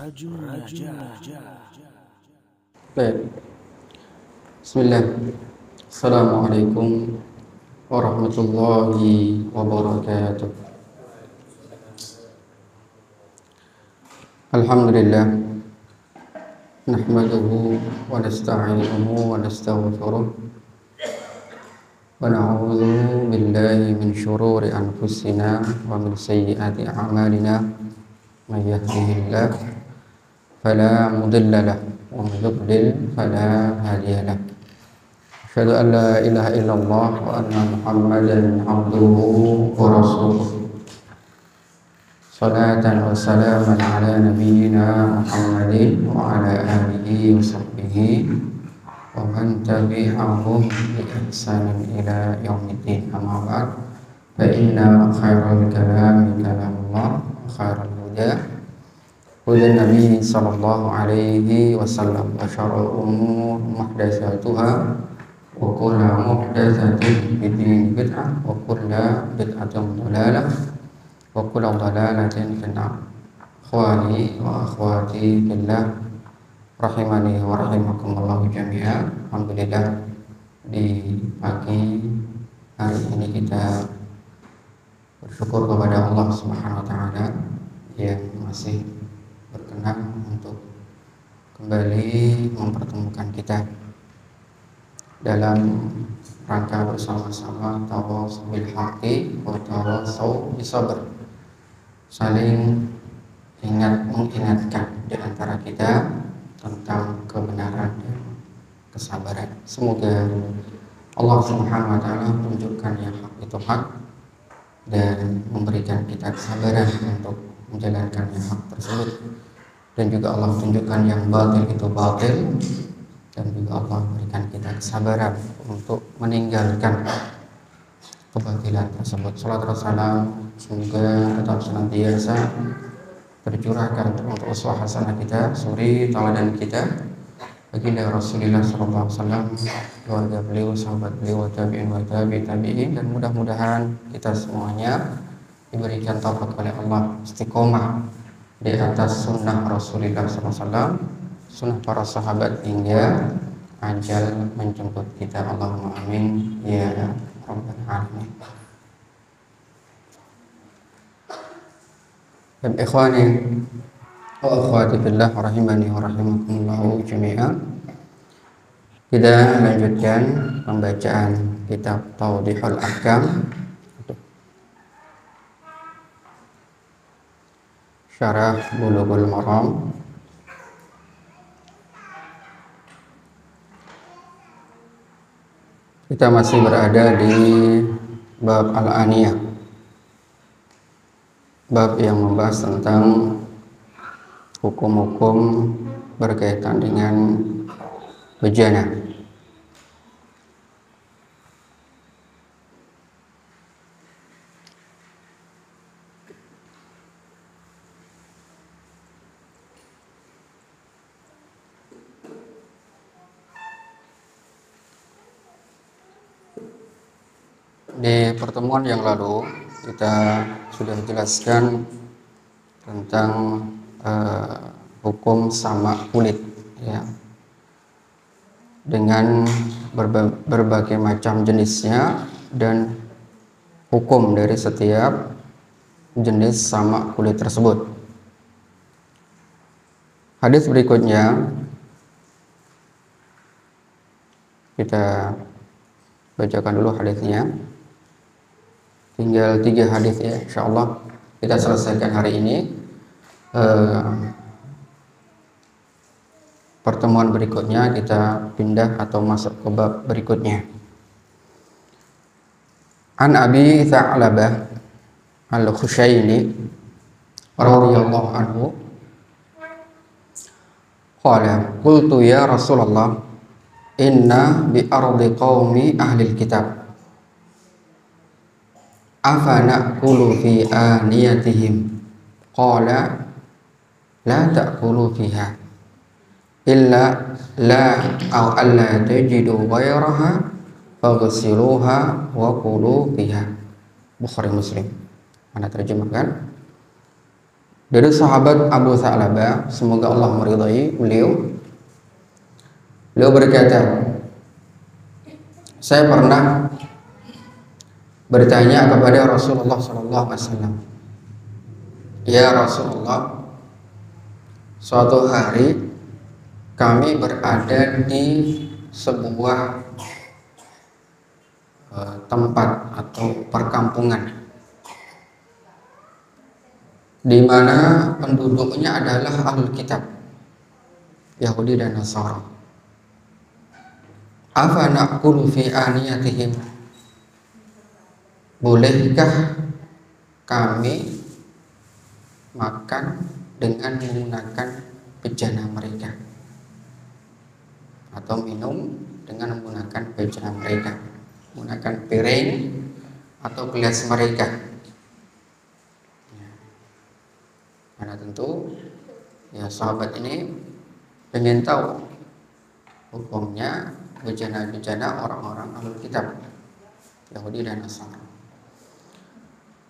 Baik. Bismillah. Assalamualaikum warahmatullahi wabarakatuh. Alhamdulillah. Nahmaduhu wa nasta'inuhu wa nastaghfiruh. Wa na'udzu billahi min syururi anfusina wa min sayyiati a'malina. May yahdihillahu fala mudilla lahu wa may yudlil fala hadiya lahu. Asyhadu an la ilaha illallah wa anna Muhammadan abduhu wa rasuluh. Salatan wa salaman ala nabiyyina Muhammadin wa ala alihi wa sahbihi wa man tabi'ahum bi ihsanin ila yaumiddin. Amma ba'd. Fa inna khairal kalami kalamullah wa khairal huda Nabi sallallahu alaihi wasallam, wa syarrul umur muhdatsatuha wa kullu muhdatsatin bid'ah wa kullu bid'atin dhalalah wa kullu dhalalatin finnar. Ikhwani wa akhwati fillah, rahimani wa rahimakumullah jami'an. Alhamdulillah, di pagi hari ini kita bersyukur kepada Allah Subhanahu wa taala yang masih berkenan untuk kembali mempertemukan kita dalam rangka bersama-sama tawassul bil haqqi wa tawassul bis sabr, saling mengingatkan di antara kita tentang kebenaran dan kesabaran. Semoga Allah Subhanahu wa taala tunjukkan yang hak itu hak dan memberikan kita kesabaran untuk menjalankan yang hak tersebut, dan juga Allah tunjukkan yang batil itu batil, dan juga Allah berikan kita kesabaran untuk meninggalkan kebatilan tersebut. Salat dan salam semoga tetap senantiasa tercurahkan untuk uswah hasanah kita, suri tauladan kita, baginda Rasulullah SAW, keluarga beliau, sahabat beliau, tabi'in wa tabi'in, dan mudah-mudahan kita semuanya diberikan taufik oleh Allah istiqomah di atas sunnah Rasulullah SAW, sunnah para sahabat hingga ajal menjemput kita. Allahumma amin ya rabbal alamin. Dan ikhwani wa akhwati fillah, rahimani wa rahimakumullah jami'an, kita lanjutkan pembacaan kitab Tawdihul Ahkam, Syarah Bulughul Maram. Kita masih berada di bab Al-Aniyah, bab yang membahas tentang hukum-hukum berkaitan dengan bejana. Di pertemuan yang lalu kita sudah jelaskan tentang hukum sama kulit, ya, dengan berbagai macam jenisnya dan hukum dari setiap jenis sama kulit tersebut. Hadis berikutnya kita bacakan dulu hadisnya. Tinggal 3 hadis ya, insyaallah kita selesaikan hari ini. Pertemuan berikutnya kita pindah atau masuk ke bab berikutnya. An Abi Tha'labah Al-Khushaini radhiyallahu anhu qala qultu ya Rasulullah inna bi ardi qaumi ahli kitab afa na'kulu fi aniyatihim qala la ta'kulu fiha illa la aw alla tajidu ghairaha faghsiluha wa kulu fiha. Bukhari Muslim. Mana terjemahkan? Dari sahabat Abu Tha'labah, semoga Allah meridai beliau, beliau berkata, saya pernah bertanya kepada Rasulullah SAW, ya Rasulullah, suatu hari kami berada di sebuah tempat atau perkampungan di mana penduduknya adalah ahlul kitab, Yahudi dan Nasara. Afa na'kulu fi aniyatihim, bolehkah kami makan dengan menggunakan bejana mereka, atau minum dengan menggunakan bejana mereka, menggunakan piring atau gelas mereka? Karena tentu ya sahabat ini ingin tahu hukumnya bejana-bejana orang-orang ahlul kitab, Yahudi dan Nasrani.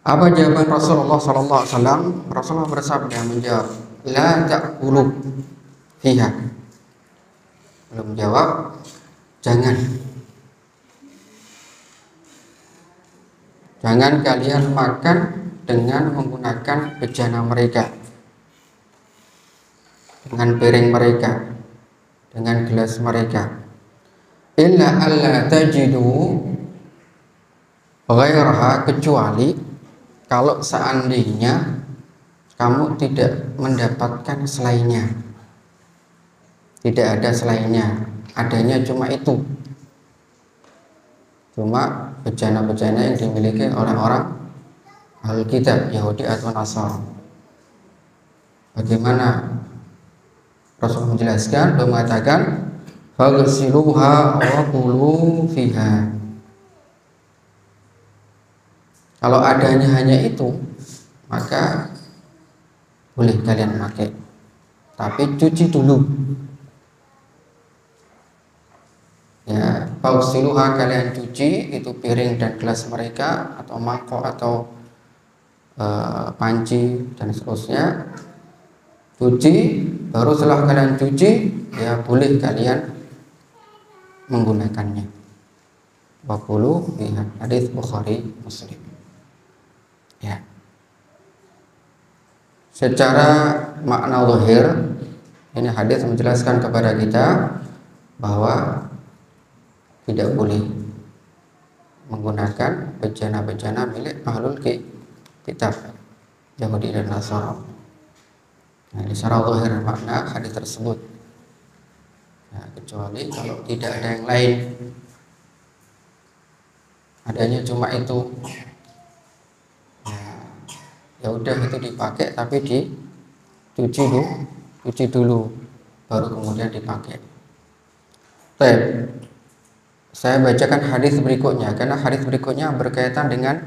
Apa jawaban Rasulullah SAW? Rasulullah bersabda, menjawab, la ta'kulu fiha. Belum jawab, jangan kalian makan dengan menggunakan bejana mereka, dengan piring mereka, dengan gelas mereka. Illa alla tajidu ghairaha, kecuali kalau seandainya kamu tidak mendapatkan selainnya, tidak ada selainnya, adanya cuma itu, cuma bejana-bejana yang dimiliki oleh orang ahlul kitab, Yahudi atau Nasara. Bagaimana? Rasul menjelaskan, beliau mengatakan, faghsiluha wa kulu fiha. Kalau adanya hanya itu, maka boleh kalian pakai, tapi cuci dulu. Ya, faghsiluha, kalian cuci itu piring dan gelas mereka, atau mangkok atau panci dan seterusnya. Cuci, baru setelah kalian cuci, ya boleh kalian menggunakannya. Wakulu fiha, hadis Bukhari Muslim. Ya. Secara makna zahir, ini hadis menjelaskan kepada kita bahwa tidak boleh menggunakan bejana-bejana milik ahlul kitab, Yahudi dan Nasara. Nah, secara zahir makna hadis tersebut. Nah, kecuali kalau tidak ada yang lain, adanya cuma itu, ya udah itu dipakai, tapi dicuci dulu, baru kemudian dipakai. Baik, saya bacakan hadis berikutnya, karena hadis berikutnya berkaitan dengan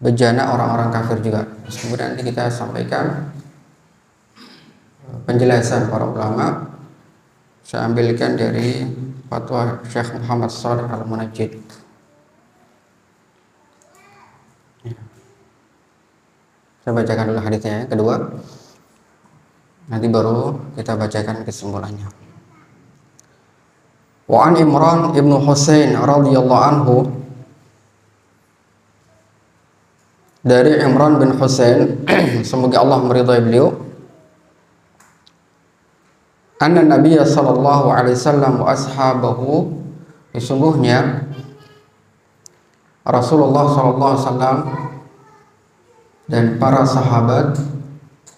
bejana orang-orang kafir juga. Kemudian nanti kita sampaikan penjelasan para ulama. Saya ambilkan dari fatwa Syekh Muhammad Shalih Al-Munajjid. Saya bacakan dulu hadisnya yang kedua, nanti baru kita bacakan kesimpulannya. Wa an Imran ibnu Husain radhiyallahu anhu, dari Imran bin Husain semoga Allah meridai beliau, anna Nabiy sallallahu alaihi wasallam wa ashabahu, sesungguhnya Rasulullah sallallahu alaihi wasallam dan para sahabat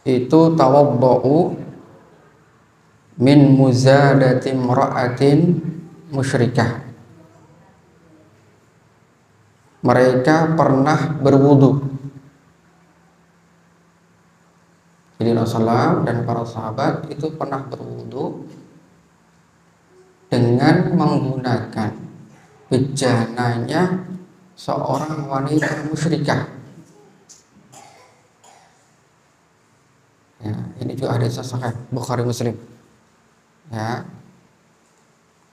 itu tawaddau min muzadati imra'atin musyrikah, mereka pernah berwudu. Jadi Rasulullah dan para sahabat itu pernah berwudu dengan menggunakan bejananya seorang wanita musyrikah. Ya, ini juga hadis sahih Bukhari Muslim. Ya,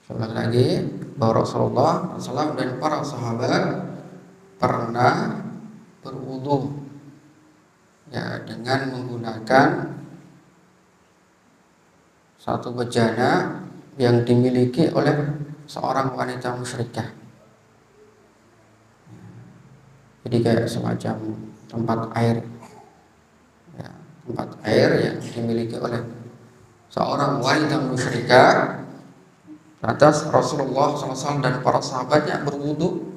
sekali lagi bahwa Rasulullah SAW dan para sahabat pernah berwudu ya dengan menggunakan satu bejana yang dimiliki oleh seorang wanita musyrikah. Jadi kayak semacam tempat air, ya, tempat air yang dimiliki oleh seorang wanita musyrikah. Atas Rasulullah SAW dan para sahabatnya berwudu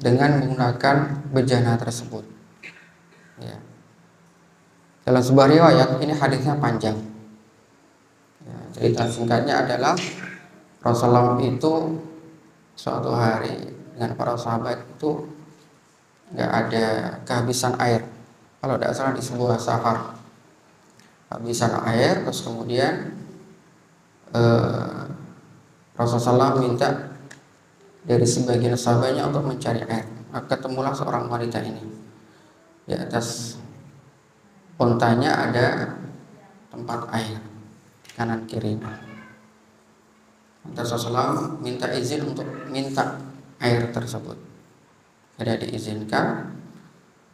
dengan menggunakan bejana tersebut. Ya. Dalam sebuah riwayat ini hadisnya panjang. Ya, cerita singkatnya adalah Rasulullah itu suatu hari dengan para sahabat itu nggak ada kehabisan air. Kalau tidak salah di sebuah safar kehabisan air, terus kemudian Rasulullah minta dari sebagian sahabatnya untuk mencari air. Maka ketemulah seorang wanita ini. Di atas untanya ada tempat air kanan kirinya. Rasulullah minta izin untuk minta air tersebut. Tidak diizinkan,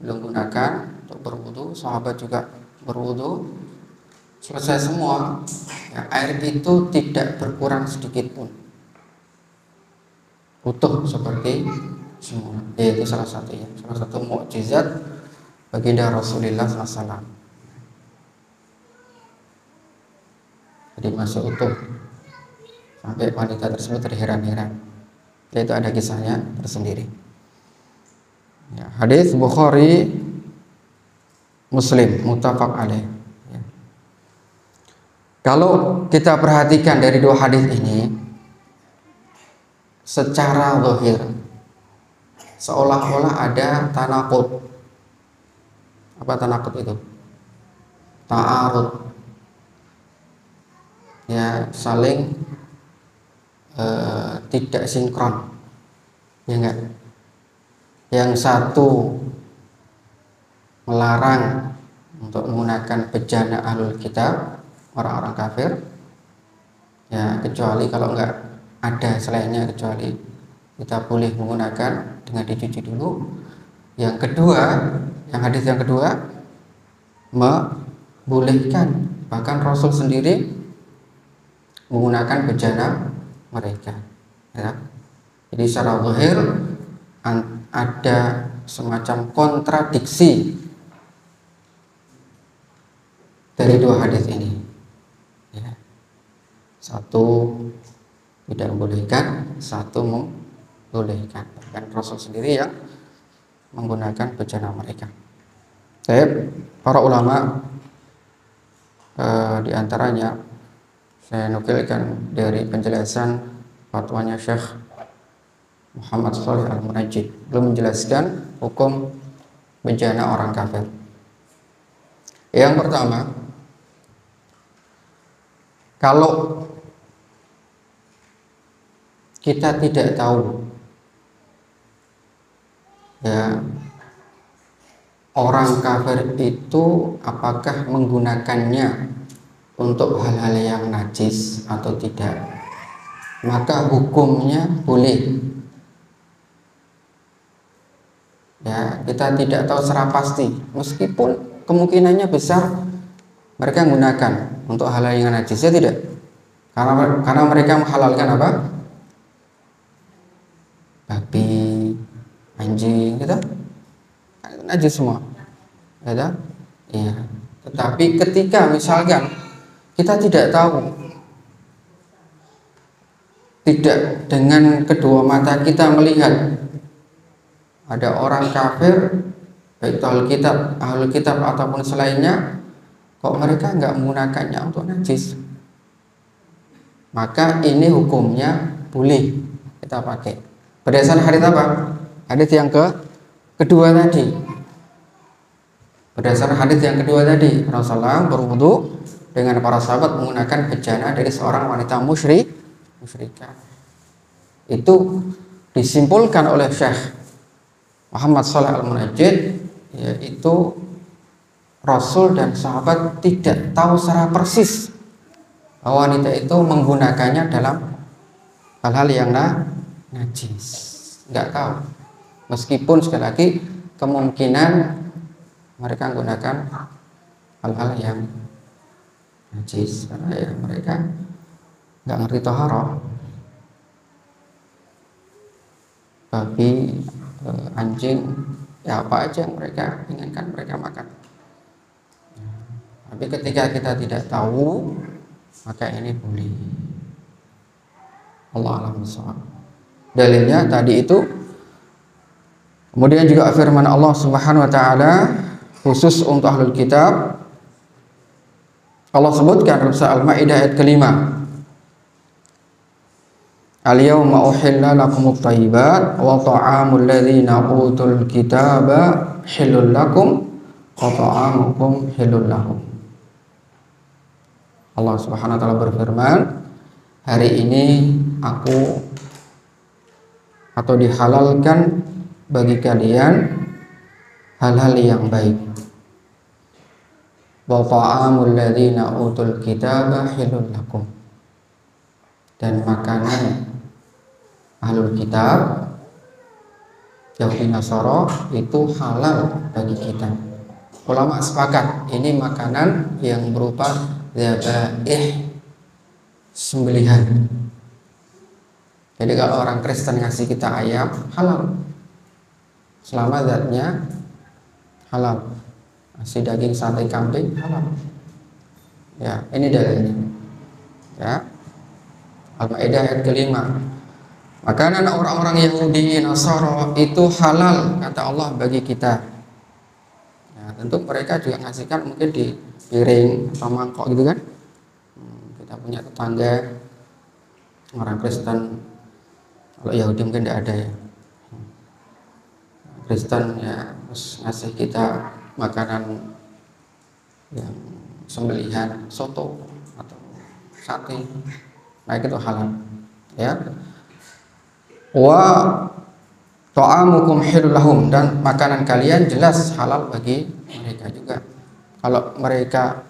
belum gunakan untuk berwudu. Sahabat juga berwudu. Selesai semua, ya, air itu tidak berkurang sedikit pun, utuh seperti semua. Yaitu salah satu mukjizat baginda Rasulullah SAW. Jadi masih utuh sampai wanita tersebut terheran-heran. Itu ada kisahnya tersendiri. Ya, hadis Bukhari Muslim muttafaq alaih. Kalau kita perhatikan dari dua hadis ini, secara zahir seolah-olah ada tanaqud. Apa tanaqud itu? Ta'arud. Ya, saling tidak sinkron. Ya enggak? Yang satu melarang untuk menggunakan bejana ahlul kitab, orang-orang kafir, ya kecuali kalau enggak ada selainnya, kecuali kita boleh menggunakan dengan dicuci dulu. Yang kedua, yang hadis yang kedua membolehkan, bahkan Rasul sendiri menggunakan bejana mereka, ya. Jadi secara zahir ada semacam kontradiksi dari dua hadis ini. Satu tidak membolehkan, satu membolehkan. Dan Rasul sendiri yang menggunakan bejana mereka. Baik, para ulama di antaranya saya nukilkan dari penjelasan fatwanya Syekh Muhammad Shalih Al-Munajjid, belum menjelaskan hukum bejana orang kafir. Yang pertama, kalau kita tidak tahu, ya, orang kafir itu apakah menggunakannya untuk hal-hal yang najis atau tidak, maka hukumnya boleh. Ya, kita tidak tahu secara pasti, meskipun kemungkinannya besar mereka menggunakan untuk hal-hal yang najis, ya tidak? Karena mereka menghalalkan apa? Babi, anjing, gitu, najis semua, gitu? Iya. Tetapi ketika misalkan kita tidak tahu, tidak dengan kedua mata kita melihat ada orang kafir, baik ahlul kitab ataupun selainnya, kok mereka nggak menggunakannya untuk najis, maka ini hukumnya boleh kita pakai. Berdasarkan hadis apa? Hadis yang kedua tadi. Berdasarkan hadis yang kedua tadi, Rasulullah berwudu dengan para sahabat menggunakan bejana dari seorang wanita musyrikah. Itu disimpulkan oleh Syekh Muhammad Shalih Al-Munajjid, yaitu Rasul dan sahabat tidak tahu secara persis bahwa wanita itu menggunakannya dalam hal-hal yang najis, nggak tahu. Meskipun sekali lagi kemungkinan mereka menggunakan hal-hal yang najis karena ya mereka nggak ngerti taharah. Babi, anjing, ya apa aja yang mereka inginkan mereka makan. Tapi ketika kita tidak tahu, maka ini boleh. Allah a'lam bishawab. Dalilnya tadi itu. Kemudian juga firman Allah Subhanahu wa taala khusus untuk ahlul kitab. Allah sebutkan dalam surah Al-Maidah ayat kelima. Al-yawma uhilla lakumut thayyibat wa ta'amul ladzina utul kitaba halal lakum wa ta'amukum halal lahum. Allah Subhanahu wa taala berfirman, hari ini aku atau dihalalkan bagi kalian hal-hal yang baik. Wa ta'amul ladzina utul kitaba halal lakum. Dan makanan ahlul kitab Yahudi Nasara itu halal bagi kita. Ulama sepakat ini makanan yang berupa dzabaih, sembelihan. Jadi kalau orang Kristen ngasih kita ayam, halal selama zatnya halal. Ngasih daging sate kambing, halal. Ya, ini dalilnya. Ya, Al-Maidah ayat kelima. Makanan orang-orang Yahudi Nasara itu halal kata Allah bagi kita. Ya, tentu mereka juga ngasihkan mungkin di piring atau mangkok gitu kan. Kita punya tetangga orang Kristen, kalau Yahudi mungkin tidak ada ya. Kristen ya terus ngasih kita makanan yang sembelihan soto atau sate. Nah itu halal ya. Wa ta'amukum halal lahum, dan makanan kalian jelas halal bagi mereka juga. Kalau mereka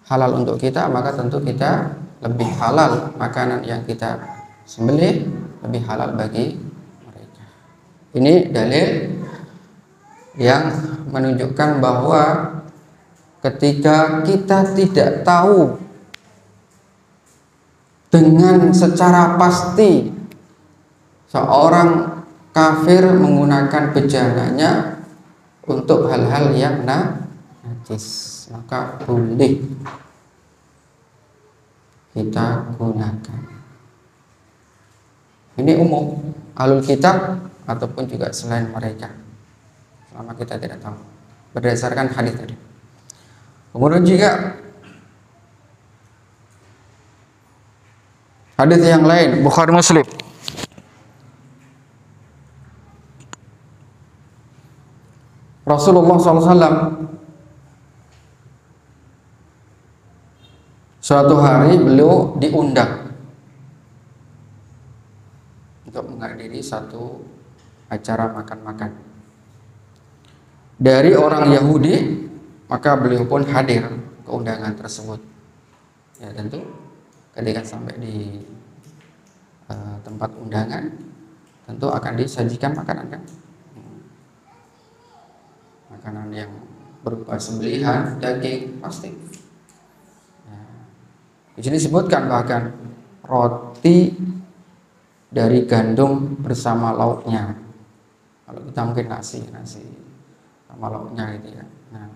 halal untuk kita, maka tentu kita lebih halal makanan yang kita sembelih lebih halal bagi mereka. Ini dalil yang menunjukkan bahwa ketika kita tidak tahu dengan secara pasti seorang kafir menggunakan bejananya untuk hal-hal yang najis, maka boleh kita gunakan. Ini umum ahlul kitab ataupun juga selain mereka, selama kita tidak tahu berdasarkan hadis tadi. Kemudian juga hadis yang lain Bukhari Muslim. Rasulullah SAW suatu hari beliau diundang untuk menghadiri satu acara makan-makan dari orang Yahudi, maka beliau pun hadir ke undangan tersebut. Ya tentu ketika sampai di tempat undangan tentu akan disajikan makanan kan, makanan yang berupa sembelihan daging pasti. Di sini disebutkan bahkan roti dari gandum bersama lauknya. Kalau kita mungkin nasi sama lauknya gitu ya. Nah,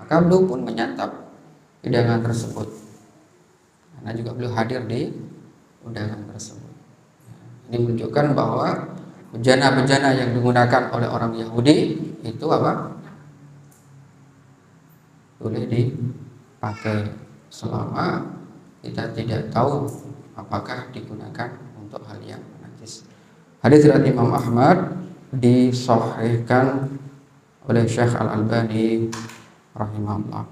maka beliau pun menyantap hidangan tersebut. Karena juga beliau hadir di undangan tersebut. Ini menunjukkan bahwa bejana-bejana yang digunakan oleh orang Yahudi itu apa? Boleh dipakai selama kita tidak tahu apakah digunakan untuk hal yang najis. Hadis riwayat Imam Ahmad disahihkan oleh Syekh Al-Albani rahimahullah.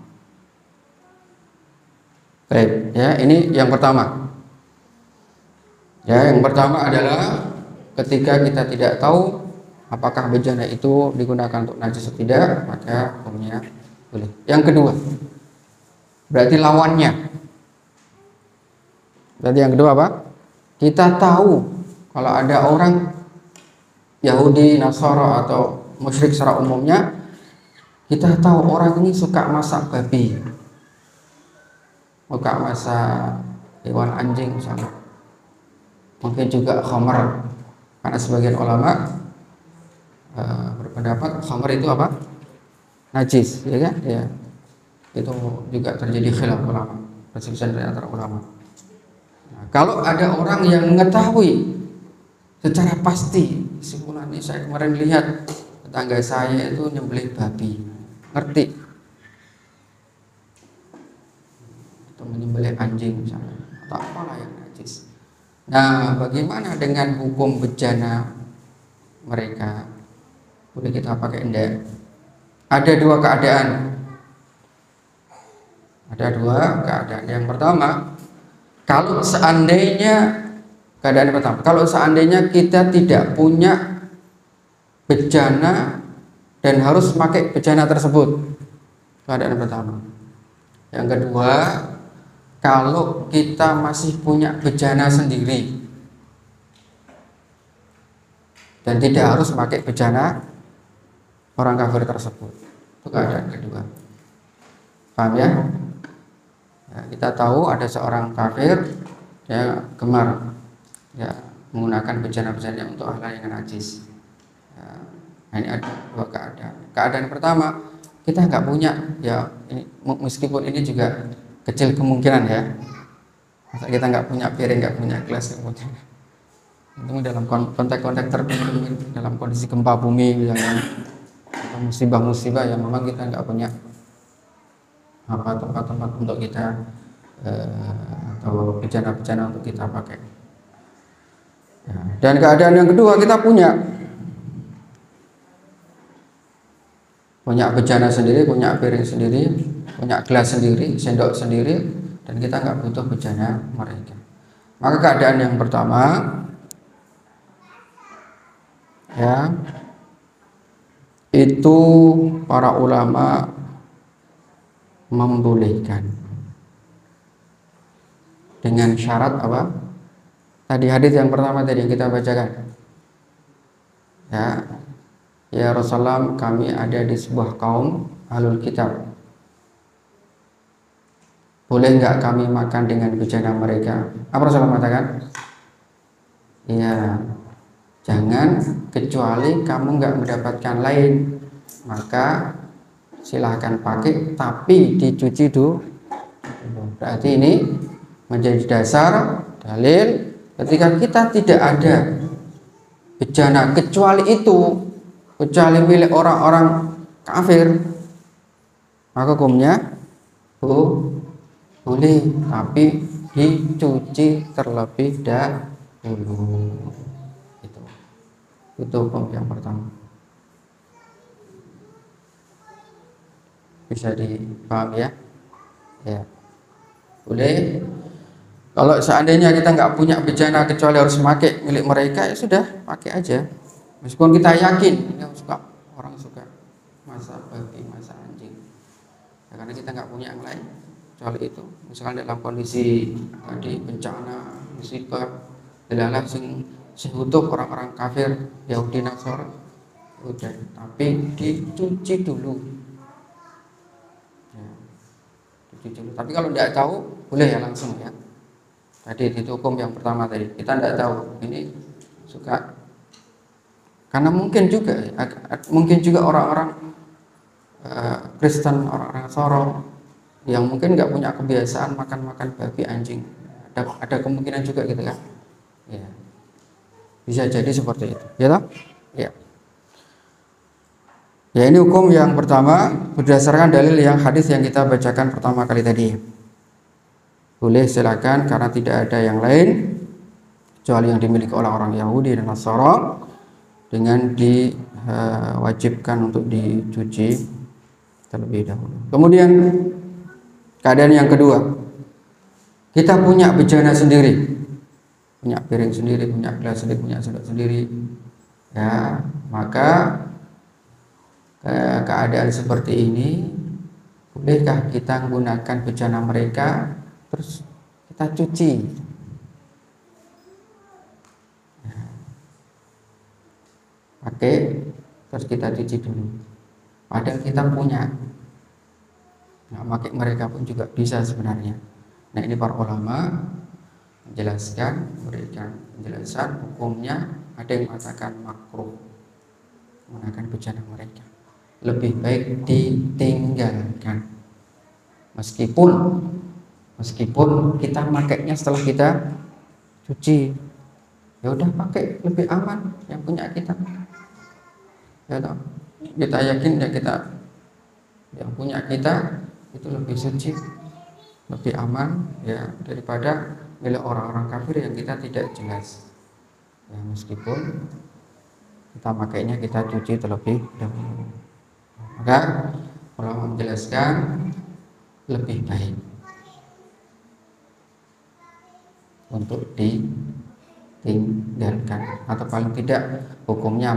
Baik, ya ini yang pertama. Ya, yang pertama adalah ketika kita tidak tahu apakah bejana itu digunakan untuk najis atau tidak, maka hukumnya boleh. Yang kedua, berarti lawannya. Berarti yang kedua apa? Kita tahu kalau ada orang Yahudi, Nasara atau musyrik secara umumnya Kita tahu orang ini suka masak babi, suka masak hewan anjing misalnya, mungkin juga khamar, karena sebagian ulama berpendapat khamar itu apa? Najis, ya kan? Ya, itu juga terjadi khilaf ulama, perselisihan dari antara ulama. Nah, kalau ada orang yang mengetahui secara pasti, simpulan ini saya kemarin lihat tetangga saya itu nyembelih babi, ngerti, atau menyembelih anjing misalnya, atau apalah yang najis. Nah, bagaimana dengan hukum bejana mereka? Boleh kita pakai enggak? Ada dua keadaan. Ada dua keadaan. Yang pertama, kalau seandainya kita tidak punya bejana dan harus pakai bejana tersebut, keadaan pertama. Yang kedua, kalau kita masih punya bejana sendiri dan tidak harus pakai bejana orang kafir tersebut, itu keadaan kedua. Paham ya? Ya, kita tahu ada seorang kafir, ya, gemar, ya, menggunakan bejana-bejana untuk hal yang najis. Ya, nah ini ada dua keadaan. Keadaan pertama, kita nggak punya, ya, ini, meskipun ini juga kecil kemungkinan ya. Masa kita nggak punya piring, nggak punya gelas, kemudian itu dalam konteks-konteks tertentu, dalam kondisi gempa bumi misalnya, atau musibah-musibah yang memang kita nggak punya tempat-tempat untuk kita atau bejana-bejana untuk kita pakai. Ya, dan keadaan yang kedua, kita punya bejana sendiri, punya piring sendiri, punya gelas sendiri, sendok sendiri, dan kita nggak butuh bejana mereka. Maka keadaan yang pertama, ya, itu para ulama membolehkan dengan syarat apa? Tadi hadis yang pertama tadi yang kita bacakan. Ya Rasulullah, kami ada di sebuah kaum ahlul kitab. Boleh nggak kami makan dengan bejana mereka? Apa Rasulullah mengatakan? Ya, jangan, kecuali kamu nggak mendapatkan lain, maka silahkan pakai, tapi dicuci dulu. Berarti ini menjadi dasar dalil ketika kita tidak ada bejana kecuali milik orang-orang kafir, maka hukumnya boleh, tapi dicuci terlebih dahulu. Itu hukum yang pertama. Bisa dipahami ya? Ya, boleh. Kalau seandainya kita nggak punya bejana kecuali harus pakai milik mereka, ya sudah, pakai aja. Meskipun kita yakin ini orang suka masak babi, masak anjing, ya, karena kita nggak punya yang lain kecuali itu. Misalnya dalam kondisi tadi bencana, musibah, adalah sing utuh orang-orang kafir, Yahudi, Nasrani, udah, tapi dicuci dulu. Ya, dicuci dulu. Tapi kalau tidak tahu, boleh ya langsung ya. Tadi itu hukum yang pertama tadi, kita tidak tahu ini suka, karena mungkin juga orang-orang Kristen, orang-orang Sorong yang mungkin nggak punya kebiasaan makan babi, anjing, ada kemungkinan juga gitu kan, ya, bisa jadi seperti itu, ya toh? Ya. Ya, ini hukum yang pertama berdasarkan dalil yang hadis yang kita bacakan pertama kali tadi. Boleh, silakan, karena tidak ada yang lain kecuali yang dimiliki oleh orang Yahudi dan Nasara, dengan diwajibkan untuk dicuci terlebih dahulu. Kemudian keadaan yang kedua, kita punya bejana sendiri, punya piring sendiri, punya gelas sendiri, punya sendok sendiri, ya, maka keadaan seperti ini, bolehkah kita menggunakan bejana mereka terus kita cuci? Pakai terus kita cuci dulu. padahal kita punya. Nah, pakai mereka pun juga bisa sebenarnya. Nah, ini para ulama menjelaskan, memberikan penjelasan hukumnya. Ada yang mengatakan makruh menggunakan bejana mereka, lebih baik ditinggalkan, meskipun kita makainya setelah kita cuci, ya udah pakai, lebih aman yang punya kita, ya toh. Kita yakin ya kita yang punya kita itu lebih suci, lebih aman ya daripada milik orang-orang kafir yang kita tidak jelas. Ya, meskipun kita makainya kita cuci terlebih dahulu. Maka ulama menjelaskan lebih baik untuk ditinggalkan, atau paling tidak hukumnya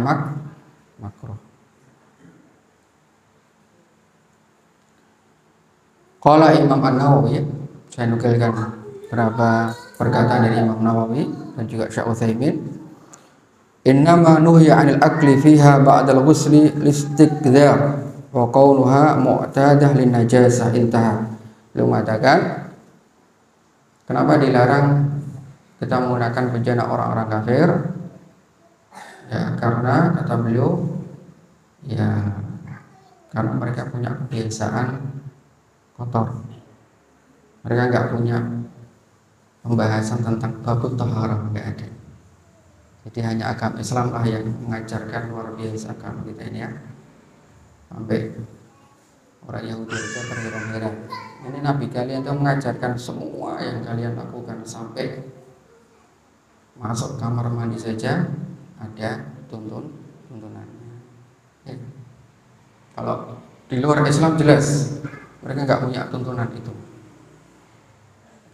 makruh. Qala Imam An-Nawawi, saya nukilkan beberapa perkataan dari Imam Nawawi dan juga Syekh Utsaimin. Innama nuhiya 'anil akli fiha ba'dal ghusli listikdzar wa qawluha mu'tadah lin najasah, intaha. Beliau mengatakan kenapa dilarang kita menggunakan bejana orang-orang kafir? Ya, karena kata beliau, ya karena mereka punya kebiasaan kotor. Mereka nggak punya pembahasan tentang babut taharah, nggak ada. Jadi hanya agama Islam lah yang mengajarkan, luar biasa kalau kita ini ya. Sampai orang Yahudi itu terheran-heran. Ini Nabi kalian itu mengajarkan semua yang kalian lakukan, sampai masuk kamar mandi saja ada tuntunannya. Ya. Kalau di luar Islam jelas mereka nggak punya tuntunan itu.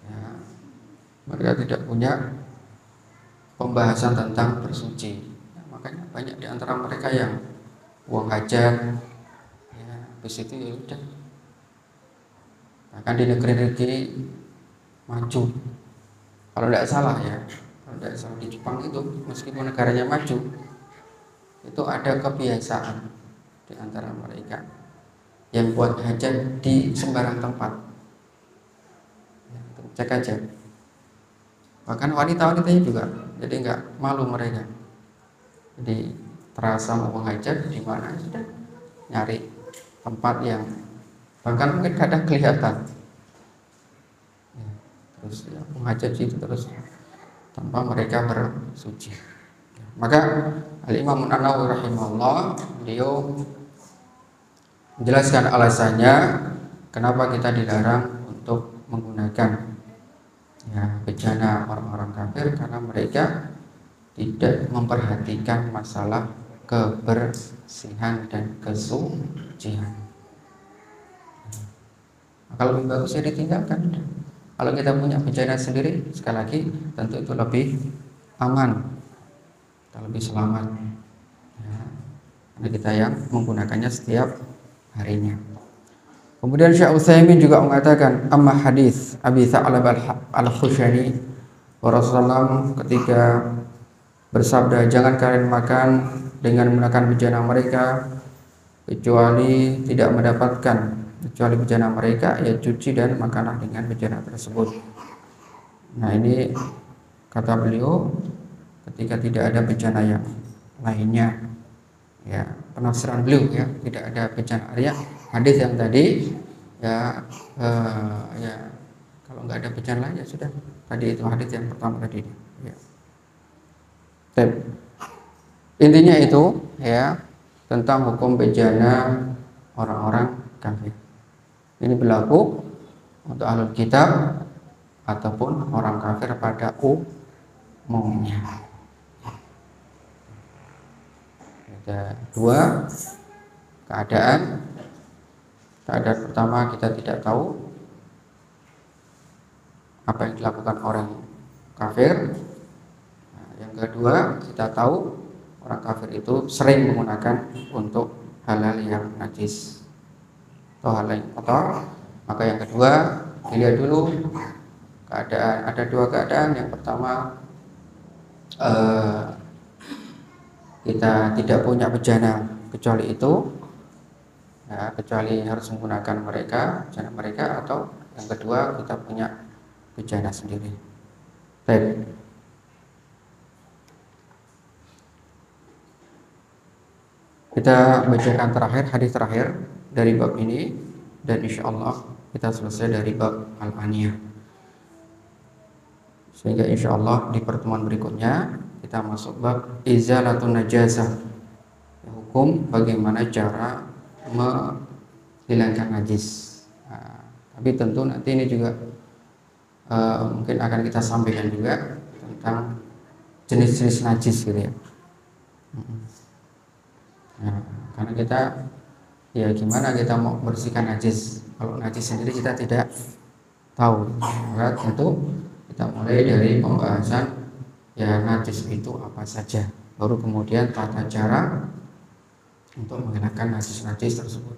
Ya. Mereka tidak punya pembahasan tentang bersuci. Ya, makanya banyak di antara mereka yang buang hajat. Ya, habis itu ya udah. Bahkan di negeri-negeri maju, kalau tidak salah ya, kalau tidak salah di Jepang itu, meskipun negaranya maju, itu ada kebiasaan di antara mereka yang buat hajat di sembarang tempat. Ya, cek aja. Bahkan wanita-wanitanya juga, jadi nggak malu mereka. Jadi terasa mau hajat di mana sudah nyari tempat yang bahkan mungkin kadang kelihatan. Ya, terus ya, menghajat itu terus tanpa mereka bersuci. Maka Al-Imam An-Nawawi rahimahullah, beliau menjelaskan alasannya kenapa kita dilarang untuk menggunakan ya bejana orang-orang kafir, karena mereka tidak memperhatikan masalah kebersihan dan kesucian. Kalau lebih bagus ya ditinggalkan. Kalau kita punya bejana sendiri, sekali lagi tentu itu lebih aman, lebih selamat ya, karena kita yang menggunakannya setiap harinya. Kemudian Syekh Utsaimin juga mengatakan, amma hadis Abi Tha'lab al-Khushani wa Rasulullah ketika bersabda, jangan kalian makan dengan menggunakan bejana mereka kecuali tidak mendapatkan, kecuali bejana mereka ya cuci dan makanlah dengan bejana tersebut. Nah, ini kata beliau ketika tidak ada bejana yang lainnya, ya penafsiran beliau ya, tidak ada bejana Arya. Hadis yang tadi ya, ya kalau nggak ada bejana lain ya sudah, tadi itu hadis yang pertama tadi ya. Intinya itu ya tentang hukum bejana orang-orang kafir. Ini berlaku untuk ahlul kitab ataupun orang kafir pada umumnya. Ada dua keadaan. Keadaan pertama, kita tidak tahu apa yang dilakukan orang kafir. Nah, yang kedua, kita tahu orang kafir itu sering menggunakan untuk hal-hal yang najis atau hal yang kotor. Maka yang kedua, dilihat dulu keadaan. Ada dua keadaan. Yang pertama, kita tidak punya bejana kecuali itu. ya, kecuali harus menggunakan bejana mereka, atau yang kedua kita punya bejana sendiri. Baik. Kita bacakan terakhir, hadis terakhir dari bab ini, dan insya Allah kita selesai dari bab al-aniyah. Sehingga insya Allah di pertemuan berikutnya kita masuk bab izalatun najasah, hukum bagaimana cara menghilangkan najis. Nah, tapi tentu nanti ini juga mungkin akan kita sampaikan juga tentang jenis-jenis najis gitu ya. Nah, karena kita ya gimana kita mau bersihkan najis kalau najis sendiri kita tidak tahu. Maka tentu kita mulai dari pembahasan ya najis itu apa saja, baru kemudian tata cara untuk menghilangkan najis-najis tersebut.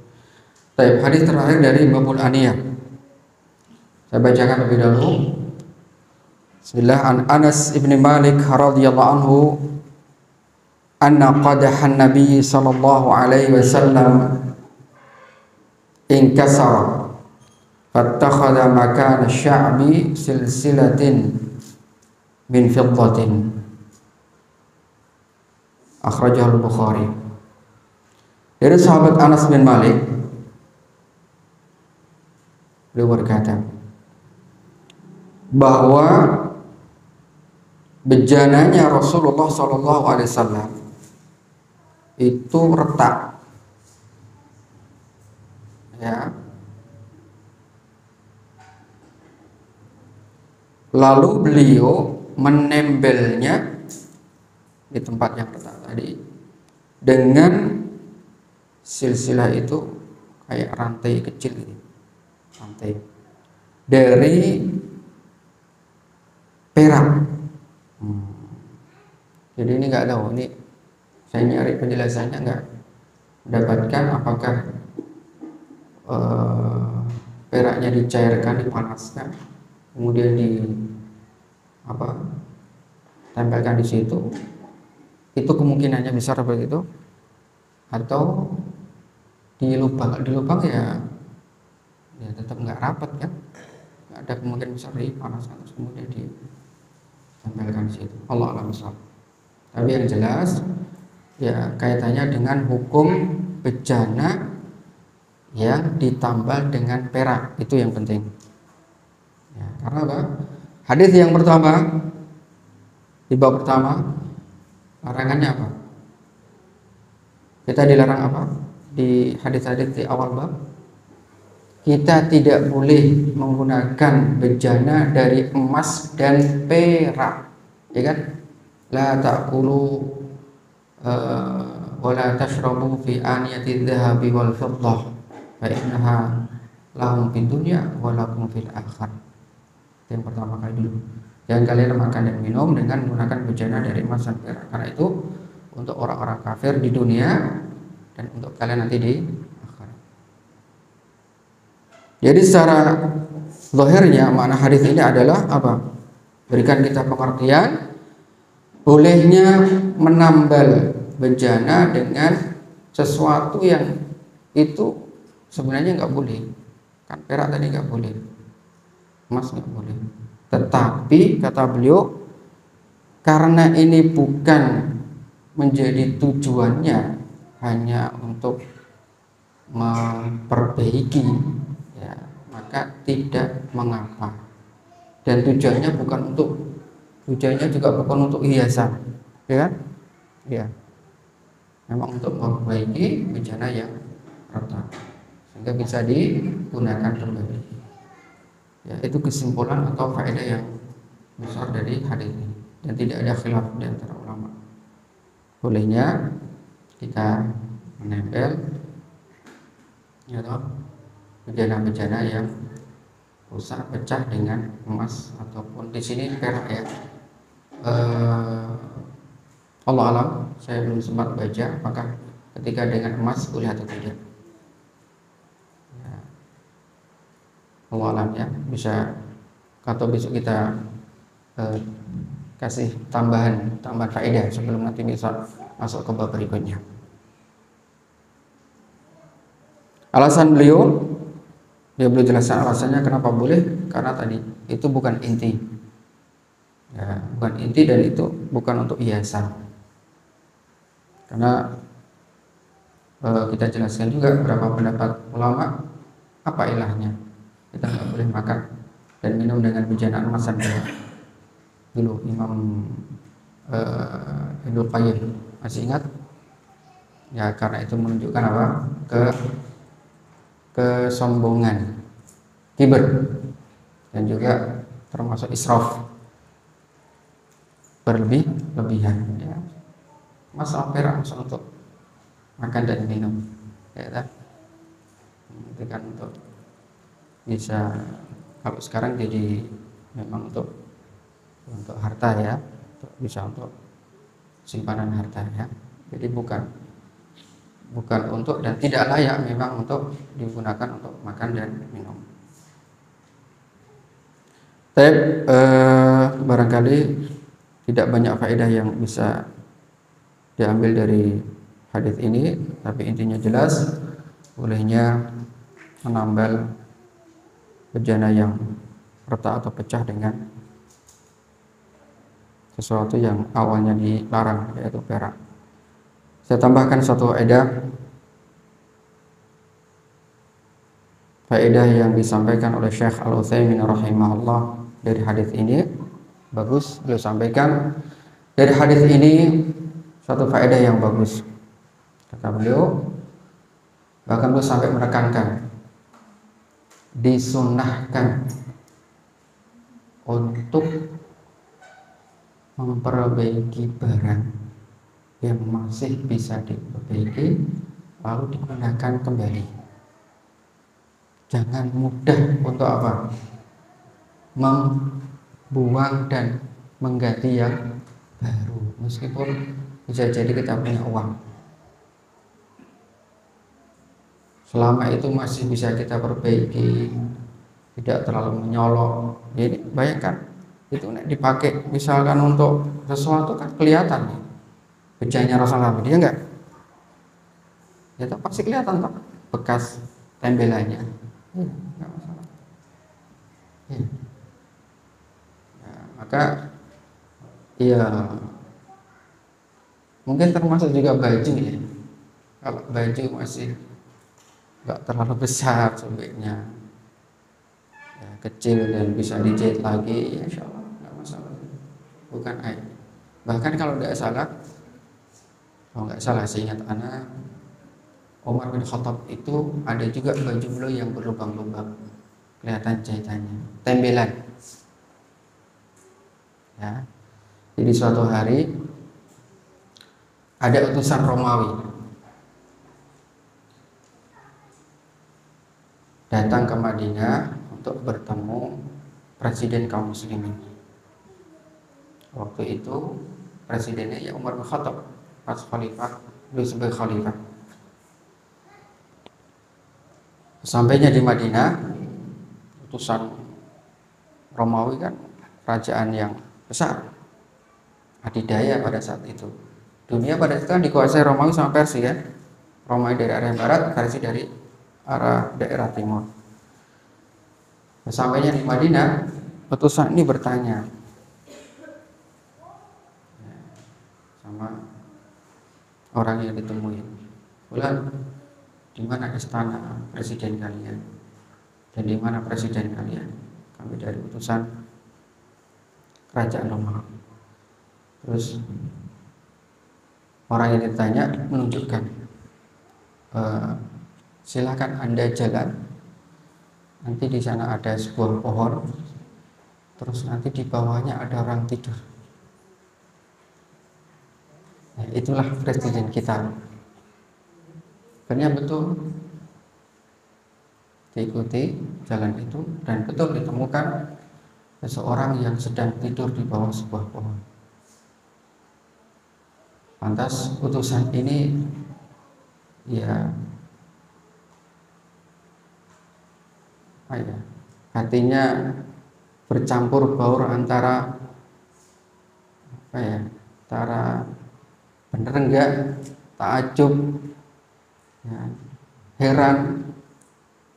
Baik, hadis terakhir dari babul aniyah saya bacakan lebih dahulu. Bismillah. An Anas ibn Malik radhiyallahu anhu anna qadahan Nabi sallallahu alaihi wasallam inkasara fattakhadha makan sya'bi silsilatin min fiddatin, akhrajahu al-Bukhari. Dari sahabat Anas bin Malik, beliau berkata bahwa bejananya Rasulullah sallallahu alaihi wasallam itu retak, ya. Lalu beliau menempelnya di tempat yang retak tadi dengan silsilah itu kayak rantai kecil gitu, rantai dari perak. Jadi ini nggak tahu, ini saya nyari penjelasannya nggak mendapatkan apakah peraknya dicairkan, dipanaskan, kemudian tempelkan di situ, itu kemungkinannya besar begitu, atau di lubang ya tetap nggak rapat kan, nggak ada kemungkinan besar dipanaskan terus kemudian ditempelkan di situ. Allah a'lam bishawab. Tapi yang jelas ya kaitannya dengan hukum bejana yang ditambal dengan perak, itu yang penting ya, karena apa? Hadis yang pertama di bab pertama larangannya apa? Kita dilarang apa? Di hadis-hadis di awal bab kita tidak boleh menggunakan bejana dari emas dan perak, ya kan? La ta'kulu wa la tashrabu fi aniyati dhahabi wal fiddah fa innaha lahum fid dunya wa lakum fil akhir. Yang pertama kali dulu, jangan kalian makan dan minum dengan menggunakan bejana dari emas dan perak, karena itu untuk orang-orang kafir di dunia dan untuk kalian nanti di akhirat. Jadi secara zahirnya makna hadis ini adalah apa? Berikan kita pengertian bolehnya menambal bejana dengan sesuatu yang itu sebenarnya nggak boleh, kan perak tadi nggak boleh, emas nggak boleh. Tetapi kata beliau, karena ini bukan menjadi tujuannya hanya untuk memperbaiki, ya, maka tidak mengapa. Dan tujuannya juga bukan untuk hiasan, ya kan? Ya, memang untuk memperbaiki bejana yang retak sehingga bisa digunakan kembali. Ya, itu kesimpulan atau faedah yang besar dari hadis ini, dan tidak ada khilaf di antara ulama. Bolehnya kita menempel ya bejana-bejana yang rusak, pecah dengan emas ataupun di sini perak ya. Allah alam, saya belum sempat baca apakah ketika dengan emas boleh atau tidak. Allah alam ya, bisa atau besok kita kasih tambahan faedah sebelum nanti bisa masuk ke bab berikutnya. Alasan dia belum jelaskan alasannya kenapa boleh, karena tadi itu bukan inti, ya, bukan inti, dan itu bukan untuk hiasan. Karena kita jelaskan juga beberapa pendapat ulama apa ilahnya kita nggak boleh makan dan minum dengan bejana emas dan perak. Dulu Imam Ibnu Qayyim, masih ingat? Ya, karena itu menunjukkan apa? Kesombongan, kiber, dan juga termasuk israf, berlebihan, ya. Masalah perak untuk makan dan minum, ya kan? Itu kan untuk bisa, kalau sekarang jadi memang untuk harta, ya, bisa untuk simpanan harta, ya. Jadi bukan untuk, dan tidak layak memang untuk digunakan untuk makan dan minum. Tapi barangkali tidak banyak faedah yang bisa diambil dari hadis ini, tapi intinya jelas bolehnya menambal bejana yang retak atau pecah dengan sesuatu yang awalnya dilarang, yaitu perak. Saya tambahkan satu faedah yang disampaikan oleh Syekh Al-Utsaimin rahimahullah dari hadis ini. Bagus, beliau sampaikan dari hadis ini satu faedah yang bagus. Kata beliau, bahkan beliau sampai menekankan disunnahkan untuk memperbaiki barang yang masih bisa diperbaiki lalu digunakan kembali. Jangan mudah untuk apa? Membuang dan mengganti yang baru, meskipun bisa jadi kita punya uang. Selama itu masih bisa kita perbaiki, tidak terlalu menyolok. Jadi bayangkan itu dipakai misalkan untuk sesuatu, kan kelihatan nih bejanya Rasulullah, dia enggak? Ya itu pasti kelihatan toh bekas tembelannya. Enggak masalah. Ya. Nah, maka ya mungkin termasuk juga baju, ya. Kalau baju masih enggak terlalu besar sobeknya, ya, kecil dan bisa dijahit lagi, ya insya Allah enggak masalah, bukan aib. Bahkan kalau enggak salah seingat anak, Umar bin Khattab itu ada juga baju beliau yang berlubang-lubang, kelihatan jahitannya, tembelan, ya. Jadi suatu hari ada utusan Romawi datang ke Madinah untuk bertemu presiden kaum muslimin. Waktu itu presidennya ya Umar bin Khattab, pas khalifah, beliau sebagai khalifah. Sampainya di Madinah, utusan Romawi kan kerajaan yang besar, adidaya pada saat itu. Dunia pada saat itu kan dikuasai Romawi sama Persia, ya. Romawi dari arah barat, Persia dari arah daerah timur. Sampainya di Madinah, utusan ini bertanya sama orang yang ditemui, "Fulan, di mana istana presiden kalian? Dan di mana presiden kalian?" "Kami dari utusan kerajaan Romawi." Terus orang yang ditanya menunjukkan, silakan Anda jalan, nanti di sana ada sebuah pohon, terus nanti di bawahnya ada orang tidur. Nah, itulah presiden kita. Karena betul diikuti jalan itu, dan betul ditemukan seseorang yang sedang tidur di bawah sebuah pohon. Lantas utusan ini ya hatinya bercampur baur antara antara bener enggak, takjub, ya, heran,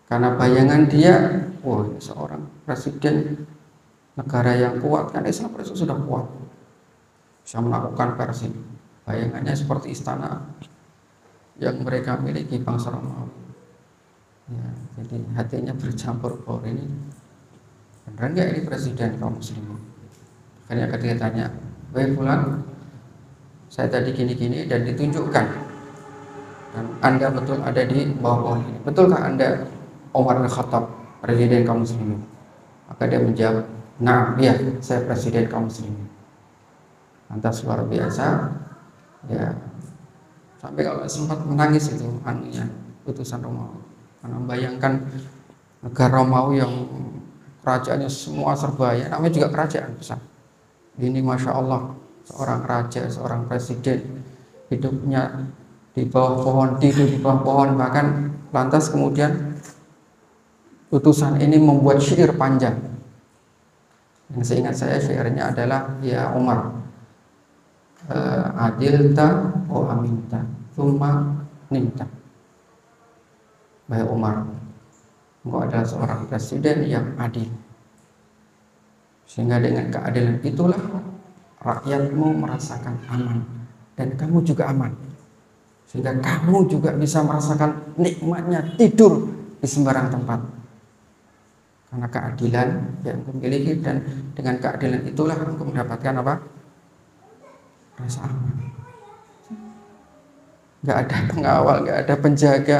Karena bayangan dia, wah ini seorang presiden negara yang kuat, kan Islam sudah kuat, bisa melakukan versi. Bayangannya seperti istana yang mereka miliki bangsa Romawi. Ya, jadi hatinya bercampur baur, ini beneran nggak ini presiden kaum muslimin? Akhirnya ketika tanya, wahai fulan, saya tadi gini-gini dan ditunjukkan, dan Anda betul ada di bawah pohon ini. Betulkah Anda Umar bin Khattab, presiden kaum muslimin? Maka dia menjawab, nah, iya, saya presiden kaum muslimin. Lantas luar biasa, ya sampai kalau sempat menangis itu anunya utusan Romawi, karena membayangkan negara Romawi yang kerajaannya semua serba, ya namanya juga kerajaan besar. Ini masya Allah, seorang raja, seorang presiden hidupnya di bawah pohon, tidur di bawah pohon, bahkan lantas kemudian utusan ini membuat syair panjang. Yang seingat saya syairnya adalah, ya Umar, adilta o aminta thumma nimta. Wahai Umar, engkau adalah seorang presiden yang adil, sehingga dengan keadilan itulah rakyatmu merasakan aman, dan kamu juga aman, sehingga kamu juga bisa merasakan nikmatnya tidur di sembarang tempat, karena keadilan yang engkau miliki, dan dengan keadilan itulah engkau mendapatkan apa? Rasa aman. Nggak ada pengawal, nggak ada penjaga,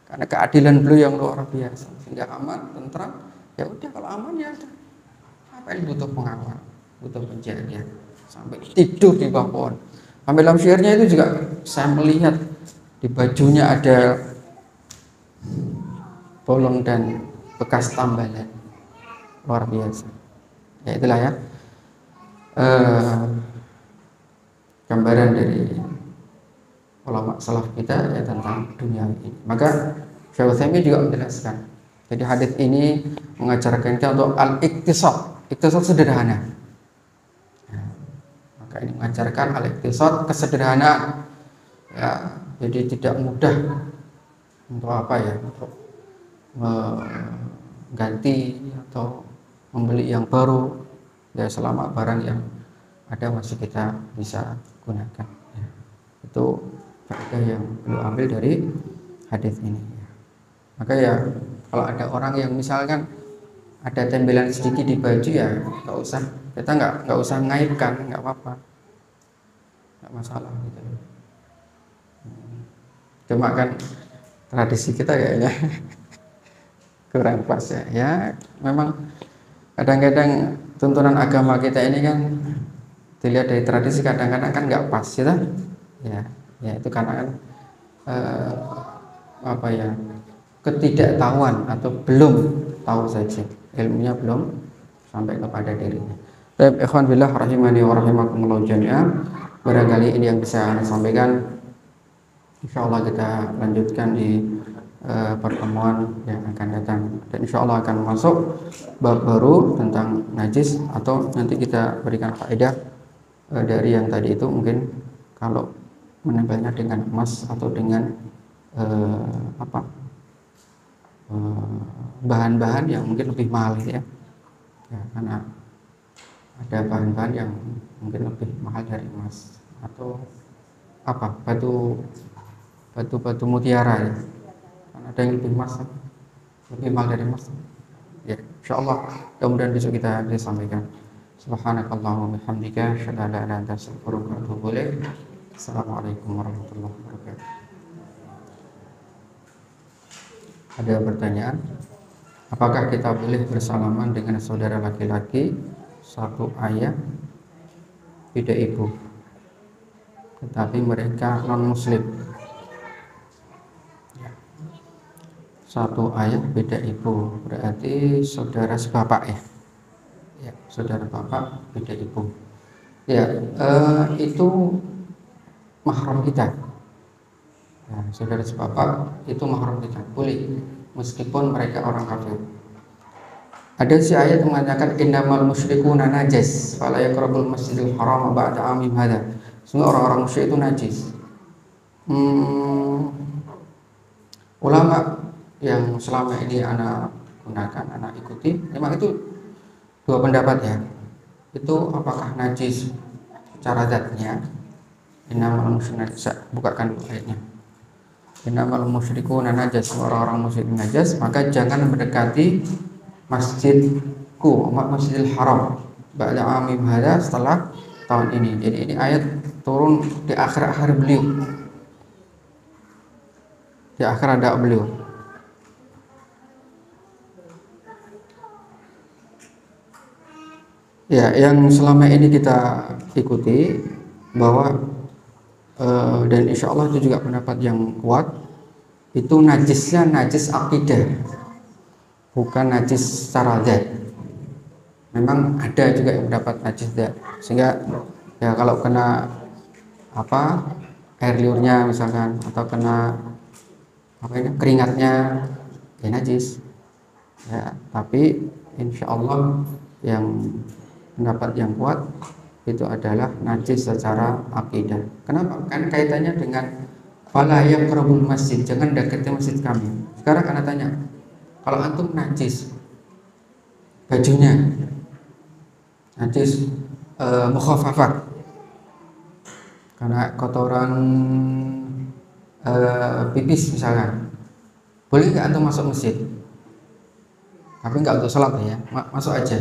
karena keadilan beliau yang luar biasa, sehingga aman, tentram. Ya udah, kalau aman ya udah, apa yang butuh pengawal, butuh penjaga, sampai tidur di bawah pohon. Sampai dalam syairnya itu juga saya melihat di bajunya ada bolong dan bekas tambalan, luar biasa. Ya itulah ya, gambaran dari ulama salaf kita ya tentang dunia ini. Maka Syekh Utsaimin juga menjelaskan, jadi hadis ini mengajarkan kita untuk al-iktisad, iktisad sederhana. Ya, maka ini mengajarkan al-iktisad, kesederhanaan. Ya, jadi tidak mudah untuk apa ya, untuk mengganti atau membeli yang baru, ya selama barang yang ada masih kita bisa gunakan. Ya, itu faedah yang beliau ambil dari hadis ini. Maka ya kalau ada orang yang misalkan ada tembelan sedikit di baju, ya nggak usah, kita nggak usah ngaitkan, nggak apa-apa, nggak masalah gitu. Cuma kan tradisi kita kayaknya kurang pas ya. Ya memang kadang-kadang tuntunan agama kita ini kan dilihat dari tradisi, kadang-kadang kan nggak pas gitu. Ya itu karena kan apa ya, ketidaktahuan atau belum tahu saja, ilmunya belum sampai kepada dirinya. Baik, ikhwan billah rahimani wa rahimakumullah jami'an. Barangkali ini yang bisa saya sampaikan. Insyaallah kita lanjutkan di pertemuan yang akan datang, dan insyaallah akan masuk bab baru tentang najis, atau nanti kita berikan faedah dari yang tadi itu, mungkin kalau menempelnya dengan emas atau dengan bahan-bahan yang mungkin lebih mahal gitu ya. Karena ada bahan-bahan yang mungkin lebih mahal dari emas, atau batu mutiara ya. Karena ada yang lebih mahal dari emas. Ya, insyaallah mudah-mudahan besok kita bisa sampaikan. Subhanakallahumma wa bihamdika asyhadu an la ilaha illa anta astaghfiruka wa atubu ilaik. Assalamualaikum warahmatullahi wabarakatuh. Ada pertanyaan? Apakah kita boleh bersalaman dengan saudara laki-laki satu ayah beda ibu, tetapi mereka non muslim? Satu ayah beda ibu berarti saudara sebapak ya? Ya, saudara bapak beda ibu. Ya, itu mahram kita. Nah, saudara sebapak itu mahram kita, boleh meskipun mereka orang kafir. Ada si ayat mengatakan innamal musyrikuna najas fala yaqrabul masjidil haram ba'da amim hadza. Semua orang-orang musyrik itu najis. Ulama yang selama ini anak gunakan, anak ikuti, memang itu dua pendapat ya. Itu apakah najis secara zatnya? Innamal musyrikuna, bukakan dulu ayatnya. Innamal musyrikuna najas, orang-orang musyrik najas, maka jangan mendekati masjidku, Masjidil Haram. Ba'da amim hada, setelah tahun ini. Jadi ini ayat turun di akhir-akhir beliau. Di akhir ada beliau. Ya, yang selama ini kita ikuti bahwa dan insya Allah itu juga pendapat yang kuat, itu najisnya najis akidah, bukan najis secara zat. Memang ada juga yang mendapat najis zat, sehingga ya kalau kena air liurnya misalkan, atau kena keringatnya, ya najis ya. Tapi insya Allah yang pendapat yang kuat itu adalah najis secara akidah. Kenapa? Kan kaitannya dengan fala yaqrabul masjid, jangan dekati masjid kami. Sekarang anak tanya, kalau antum najis bajunya, najis mukhafafah karena kotoran pipis misalkan, boleh nggak antum masuk masjid? Tapi nggak untuk sholat ya, masuk aja,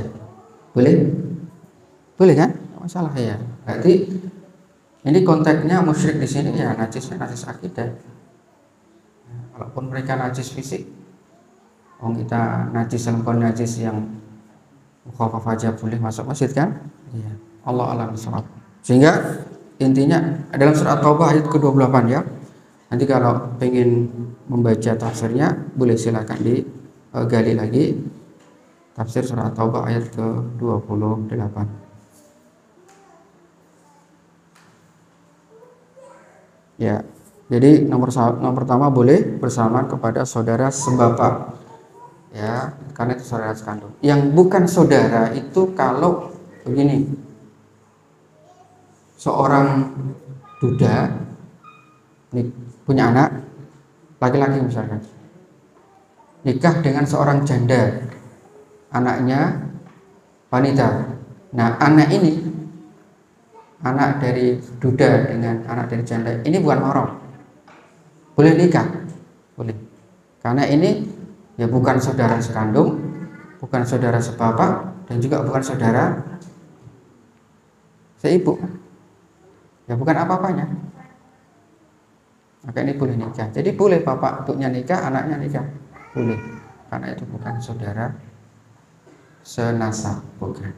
boleh? Boleh kan? Nggak masalah ya. Berarti ini konteksnya musyrik di sini ya najisnya najis akidah. Walaupun mereka najis fisik, kita najis najis yang mukhafaf aja boleh masuk masjid kan? Iya. Allah alam shawab. Sehingga intinya dalam surat Taubah ayat ke-28 ya. Nanti kalau pengen membaca tafsirnya boleh silakan digali lagi. Tafsir surat Taubah ayat ke-28. Ya, jadi nomor pertama boleh bersamaan kepada saudara sebapak, ya, karena itu saudara sekandung. Yang bukan saudara itu kalau begini, seorang duda punya anak laki-laki misalkan, nikah dengan seorang janda, anaknya wanita. Nah, anak ini, anak dari duda dengan anak dari janda ini bukan mahram, boleh nikah, boleh, karena ini ya bukan saudara sekandung, bukan saudara sebapak, dan juga bukan saudara seibu, ya bukan apa-apanya, maka ini boleh nikah. Jadi boleh bapak untuknya nikah, anaknya nikah, boleh, karena itu bukan saudara senasab, bukan.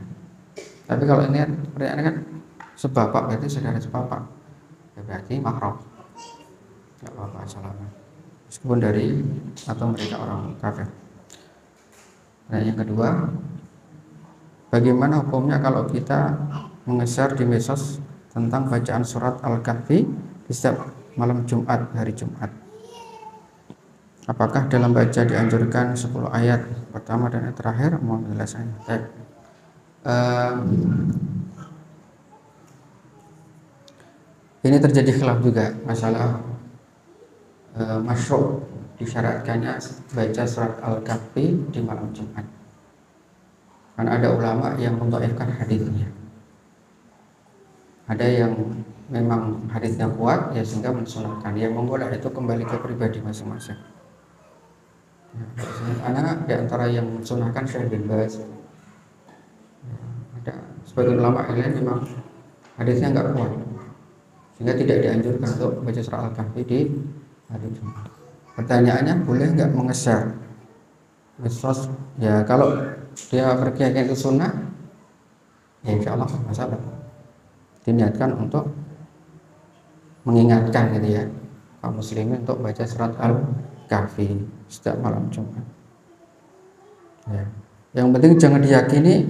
Tapi kalau ini pertanyaannya kan sebapak, berarti saudara sebapak, ya berarti mahram, nggak apa-apa selama meskipun dari atau mereka orang kafir. Nah, yang kedua, bagaimana hukumnya kalau kita mengeser di medsos tentang bacaan surat Al-Kahfi di setiap malam Jumat, hari Jumat? Apakah dalam baca dianjurkan 10 ayat pertama dan ayat terakhir? Mohon penjelasannya. Ini terjadi khilaf juga masalah masyru' disyaratkannya baca surat Al-Kahfi di malam Jumat. Karena ada ulama yang mendhaifkan hadisnya. Ada yang memang hadisnya kuat ya sehingga mensunahkan. Yang memboleh itu kembali ke pribadi masing-masing. Karena di antara yang mensunahkan Syekh bin Baz. Ada sebagian ulama yang lain memang hadisnya enggak kuat, sehingga tidak dianjurkan untuk baca surah Al-Kahfi di hari Jumat. Pertanyaannya, boleh nggak mengeser medsos? Ya kalau dia berkeyakinan itu sunnah, ya insya Allah masalah. Diniatkan untuk mengingatkan gitu ya kaum muslimin untuk baca surat Al-Kahfi setiap malam Jumat. Ya. Yang penting jangan diyakini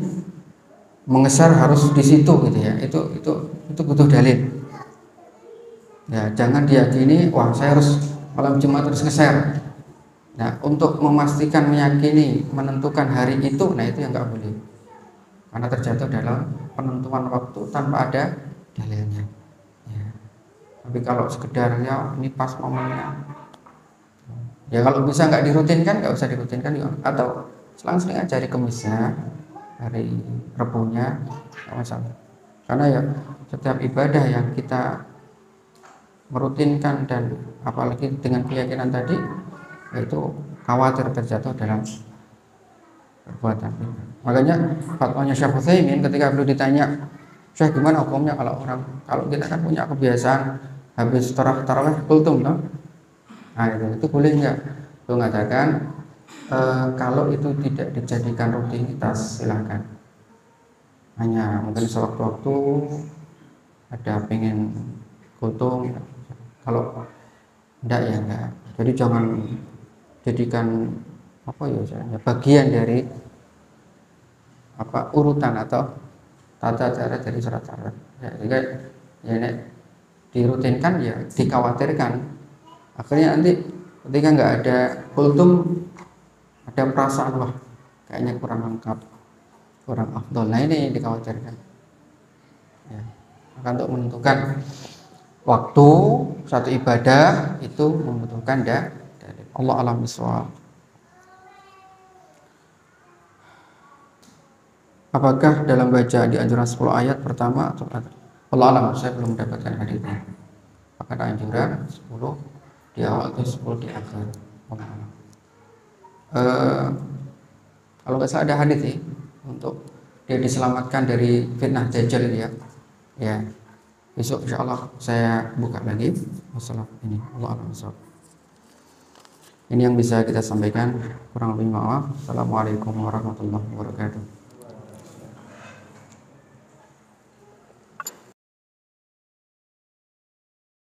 mengeser harus di situ gitu ya. Itu butuh dalil. Ya, jangan diyakini wah saya harus malam Jumat harus ngeser. Nah, untuk memastikan, meyakini, menentukan hari itu, nah itu yang nggak boleh. Karena terjatuh dalam penentuan waktu tanpa ada dalilnya. Ya. Tapi kalau sekedarnya ini pas momennya, Ya kalau bisa nggak dirutinkan, nggak usah dirutinkan ya. Atau selang-seling aja hari Kemisnya, hari Rebunya, nggak masalah. Karena ya setiap ibadah yang kita merutinkan dan apalagi dengan keyakinan tadi, itu khawatir terjatuh dalam perbuatan. Makanya fatwanya Syekh Utsaimin ketika beliau ditanya, Syekh gimana hukumnya kalau kita kan punya kebiasaan habis tarawih kultum toh? Nah itu boleh nggak? Beliau mengatakan kalau itu tidak dijadikan rutinitas silahkan. Hanya mungkin sewaktu-waktu ada pengen kultum, kalau enggak ya enggak. Jadi jangan jadikan apa ya bagian dari urutan atau tata cara dari sholat tarawih. Ya, jika ya dirutinkan ya dikhawatirkan akhirnya nanti ketika nggak ada kultum ada perasaan wah kayaknya kurang lengkap, kurang afdol. Nah ini yang dikhawatirkan. Ya. Maka untuk menentukan waktu satu ibadah itu membutuhkan dari Allah alam bisawab. Apakah dalam baca di anjuran 10 ayat pertama atau Allah alam, saya belum mendapatkan hadisnya. Apakah anjuran 10 di awal atau 10 di akhir? Allah alam. Kalau nggak salah ada hadis sih untuk dia diselamatkan dari fitnah dajjal ya. Ya. Besok insya Allah saya buka lagi masalah ini. Allah alam. Ini yang bisa kita sampaikan, kurang lebih maaf. Assalamualaikum warahmatullahi wabarakatuh.